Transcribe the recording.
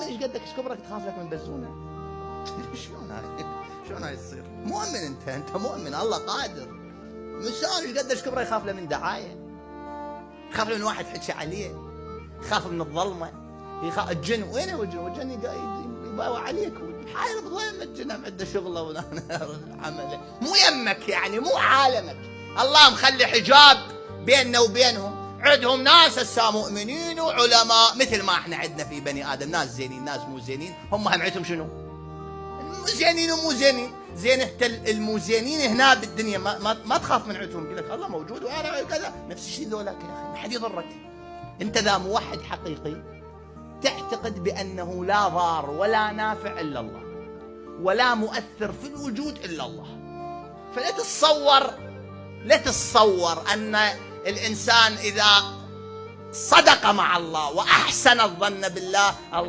مؤمن ايش قدك ايش كبرك تخاف لك من بزونه؟ شلون هاي تصير؟ مؤمن انت مؤمن الله قادر. انسان ايش قدك ايش كبره يخاف له من دعايه، يخاف له من واحد حكي عليه، يخاف من الظلمه، يخاف الجن. وين هو الجن؟ الجن يباوع عليك حاير بضيم الجن عنده شغله ولا عمله، مو يمك يعني مو عالمك. الله مخلي حجاب بيننا وبينهم. عندهم ناس هسه مؤمنين وعلماء مثل ما احنا عندنا في بني ادم، ناس زينين ناس مو زينين. هم عندهم شنو؟ زينين ومو زينين. زين انت المو زينين هنا بالدنيا ما تخاف من عندهم، يقول لك الله موجود وانا كذا. نفس الشيء ذولاك يا اخي ما حد يضرك. انت ذا موحد حقيقي تعتقد بانه لا ضار ولا نافع الا الله، ولا مؤثر في الوجود الا الله. فلا تتصور ان الانسان اذا صدق مع الله واحسن الظن بالله